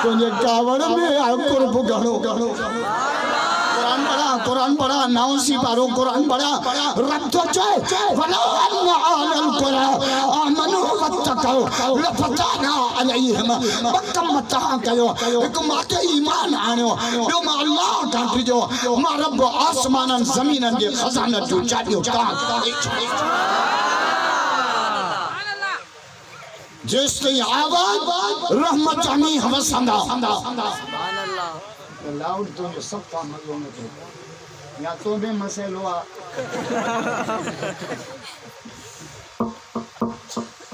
तुझे कावड़ में कुर्ब घणो कुरान पढ़ा नाउसी पारो कुरान पढ़ा रब तो चाहे वला अन्ना अलल कुरान आमनु वत्तकौ लफताना अलैहिम बकम मता कयो एक माते ईमान आनो जो मा अल्लाह का जो मा रब आसमानन जमीनन के खजाना जो चाडियो का जिस ते आवाज रहमत जामी हवसंदा सुभान अल्लाह लाउड तो सब काम मलो में तो या तो भी मसलो आ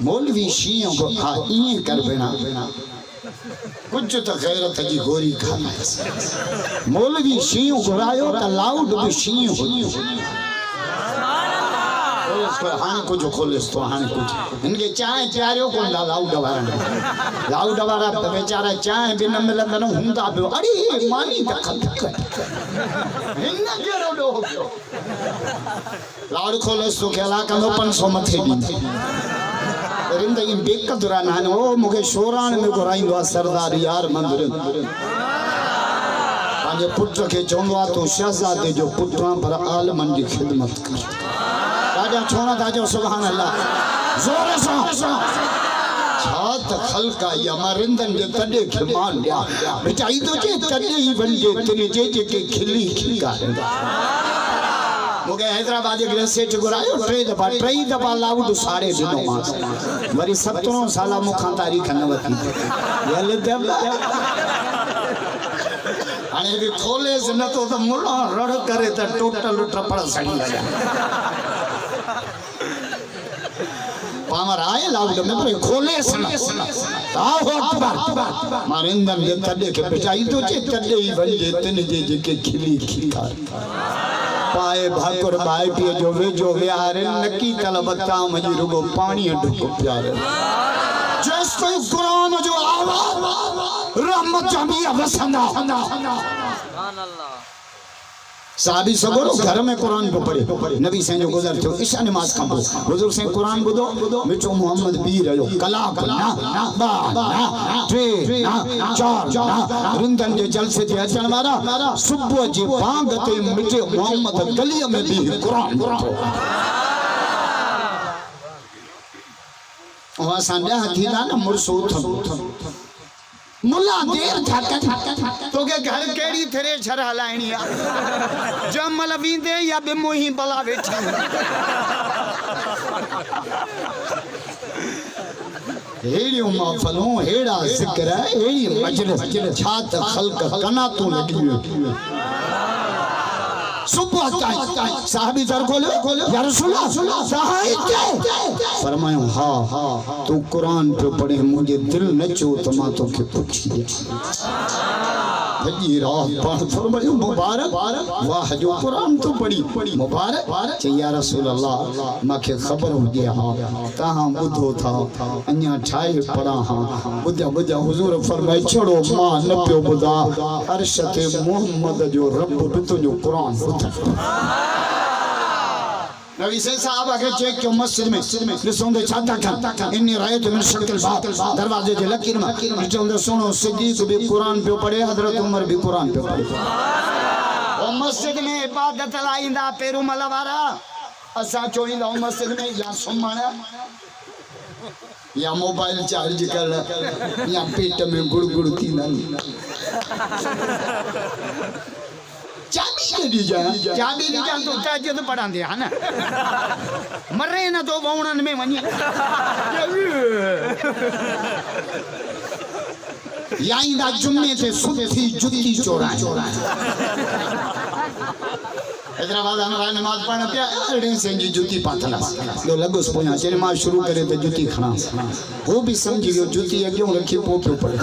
मौलवी शियों को ये कर बिना कुछ तो गैरत की गोरी खाना मौलवी शियों को रायो तो लाउड भी शियों इसको हाने को जो खोलेस तो हाने कुछ इनके चाय प्यारियों को लाउड वाला बेचारा चाय भी न मिले न हुंदा भी अरे मानी दखल इन्ना केरो दो लाउड खोलेस तो खेला कंदो 500 मथे दी रिंद इन बेक दुरान हाने ओ मुके शोरान में को राइंदो सरदार यार मंदिर पांजे पुत्र के चोंदो तो शहजादे जो पुत्रा पर आलमन की खिदमत कर राजा छोना दाजो सुभान अल्लाह जोर से छात खलका या मरिंदन जे तडे के मान लिया बेचाई तो जे तडे ही वंजे तने जे के खिली खिका मुके हैदराबाद के सेठ गुरायो ट्रे दफा लाउड साड़े दिनो मास वरी 17 साला मुखा तारीख न वती यल दब आने भी खोले से न तो मुला रड़ करे त टोटल ट्रपड़ सड़ी लगा पामर आए लाउड में पर खोले सुना आओ अकबर मारिंदन जे तडे के बेचाई तो जे तडे ही वंजे तने जे के खिली खिका पाए भाकुर भाई पिए जो वे आरे नकी तलबता मजी रुगो पानी ढुको प्यारे जस कोई कुरान जो आवाज रहमत जामी वसंदा सुभान अल्लाह साहबी सगोरो घर में कुरान पे पढ़े नबी से जो गुजर थो ईशा नमाज कंबो हुजूर से कुरान बुदो मिठो मोहम्मद पी रयो कलाक ना बा ना टे ना चार ना रिंदन जे जलसे जे अचन वारा सुबह जी बांग ते मिठे मोहम्मद गलिया में भी कुरान बुदो वहां संडा थी ना मुरसो मुल्ला देर थक तो के घर केड़ी थरे छर हलाइनी आ जमल विंदे या बे मोही बला बैठी हेड़ी महफलों हेड़ा जिक्र हेड़ी मजलिस छात खल्क कना तो लगी सुबह साहबी दर खोले या रसूल अल्लाह साहित्य फरमायो हां तू कुरान पे पढ़े मुझे दिल न चो तमा तो के पूछी भजी राह पढ़ फरमायो मुबारक वाह जो कुरान तो पढ़ी मुबारक चे या रसूल अल्लाह माके खबर हो गया तहां बुधो था अन्या ठाए पड़ा हां बुधा हुजूर फरमाए छोड़ो मां न पियो बुधा अरशते मोहम्मद जो रब भी तो जो कुरान नबी से साहब आगे चेक क्यों मस्जिद में लिसोंदे छाता का इन्नी रायत में शक्ल बात दरवाजे जे लकीर में लिसोंदे सुनो सिद्दीक भी कुरान पे पढ़े हजरत उमर भी कुरान पे पढ़े ओ मस्जिद में इबादत लाइंदा पेरू मलवारा असा चोइंदा मस्जिद में या सुमणा या मोबाइल चार्ज कर या पेट में गुड़ थी ना चाबी दी जा तो ताजद पढ़ा दे है ना मरे ना तो वौणन में वनी याइंदा जुम्मे से सुथी जुती चोरा हैदराबाद हमारा नमाज पढ़ने पे अड़े से जी जुती पाथला लो लगोस पोया चले मां शुरू करे तो जुती खना वो भी समझ गयो जुती क्यों रखी पोके पड़े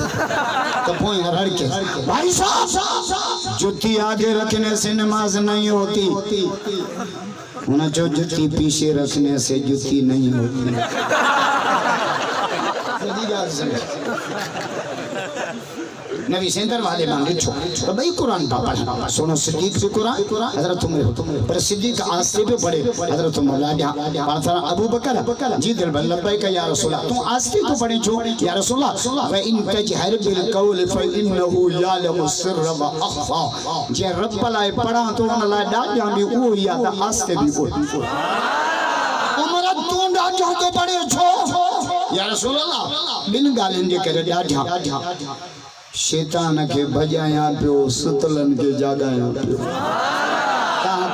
तो पोया रड़ के भाई साहब जुती आगे रखने से नमाज नहीं होती उन्हें जो जुती पीछे रखने से जुती नहीं होती नबी सेंटर वाले मांगे छो तो भाई कुरान का पढ़ा सुनो सिद्दीक से कुरान हजरत उमर पर सिद्दीक आस्ते पे पढ़े हजरत मौला पासा अबू बकर जी दिल बल्लभाई का या रसूल अल्लाह तू आस्ते तो पढ़े छो या रसूल अल्लाह व इन तजहर बिल कौल फइन्नहु यालमु सिर व अखफा जे रब लाए पढ़ा तो उन ला डाजा भी वो या ता आस्ते भी बोल उमर तू डाजा तो पढ़े छो या रसूल अल्लाह बिन गालिन जे करे डाजा शैतान के भजाया पियो सुतलन के जागाया पियो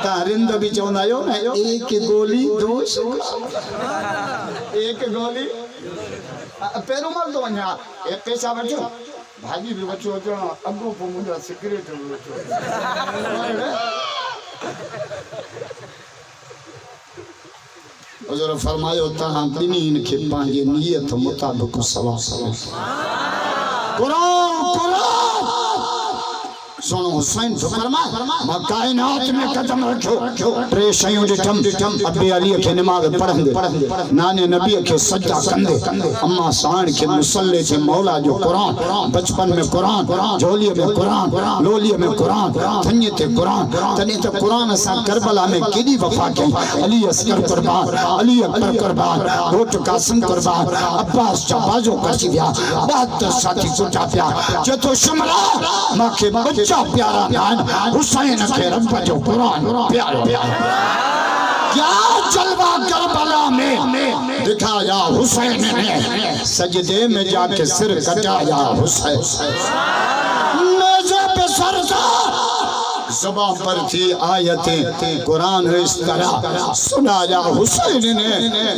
ता रिंद भी चवंदा आयो ना एक गोली दोष एक गोली पेरो मार दो वञा एक पैसा वठो भाजी भी वठो अचो अगो पो मुंडा सिगरेट भी वठो हुजूर फरमायो तहां बिनीन के पांजे नियत मुताबिक सवा कुरान सुनो हुसैन तो फरमा कायनात में कदम रखो टे शयूं डिठम अबे अली के नमाज पढ़ंदे नाने नबी के सजदा कंदे अम्मा साण के मुसल्ले से मौला जो कुरान बचपन में कुरान झोली में कुरान लोली में कुरान थन्ने ते कुरान तने तो कुरान सा करबला में केडी वफा की अली असगर कुर्बान अली अकबर कुर्बान रोट कासिम कुर्बान अब्बास जाबाजो करसी दिया बात साथी सुटा प्या जे तो शुमला माके बच्चा प्यारा नान हुसैन के रब जो कुरान प्यारा क्या जलवा करबला में दिखाया हुसैन ने सजदे में जाके सिर कटाया हुसैन मेज़े पे सरदार ज़बान पर थी आयतें कुरान इस तरह सुनाया हुसैन ने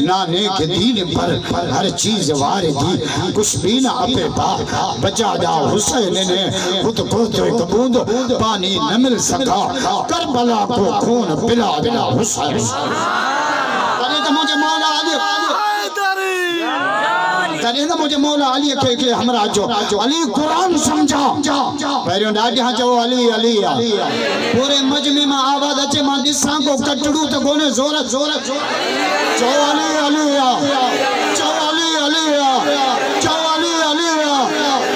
नाने के दीन पर हर चीज वारिदी कुछ भी ना अपे बचाया हुसैन ने खुद को तो एक बूंद पानी न मिल सका करबला को खून पिला दिया हुसैन तो मुझे मौला अली तने ना मुझे मौला अली के हमरा जो अली कुरान समझा पहिरियों ॾाढा चओ अली अली पूरे मजमे में आवाज अचे मां ॾिसां को कटड़ू तो कोने जोर जोर चओ अली अली चओ अली अली चओ अली अली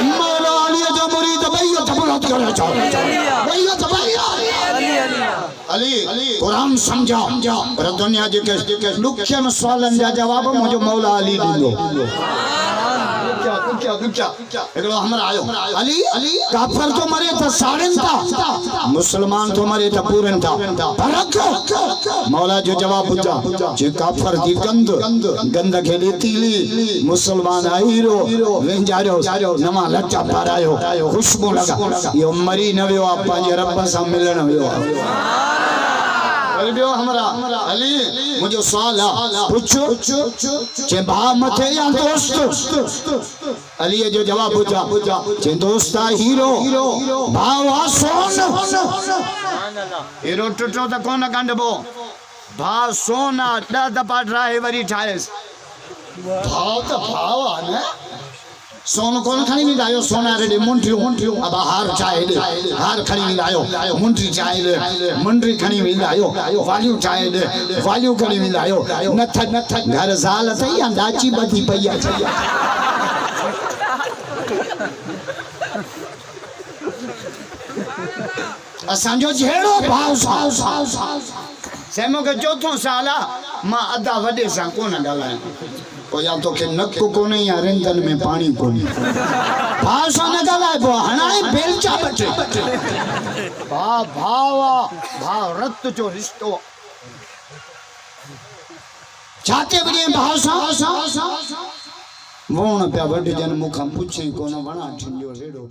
मौला अली जो मुरीद भैया तबरत करे चओ भैया भैया अली कुरान समझा पर दुनिया जे के लुखन सवालन जा जवाब मुझे मौला अली दींदो एकड़ो हमरा आयो अली काफर तो मरे त साड़न था मुसलमान तो मरे त पूरन था फर्क मौला जो जवाब बुझा जे काफर दी गंद के तीली मुसलमान आईरो वेंजारो नमा लट्टा पारायो खुशबू लगा यो मरी न वियो पंहिंजे रब सां मिलण वियो हमरा अली मुझे सवाल पूछो जे भा मथे या दोस्त अली जो जवाब बुझा जे दोस्त हीरो भावा सोन हीरो टुटो त कोन गंढबो भा सोना द दपा ड्राई वरी ठाएस भाव त भाव आ न सोन कोन खणी विंदा आयो सोना रे मुंडरियो अब हार चाहे हार खणी विंदा आयो मुंडरी चाहे मुंडरी खणी विंदा आयो वालियो चाहे वालियो खणी विंदा आयो नथ घर ज़ाल सही अंदाची बधी पई असांजो झेड़ो भाव सेमो के चौथो साल मां अदा वडे सा कोन ॻाल्हायां या तो के नक कोने या रिंदन में पानी कोनी भाषा न गलाए बो हणाए बेलचा बटे भाव रत जो रिश्तो जाते बने भाषा वोण पे वड जन मुखम पूछे कोन वणा ठिंजो रेडो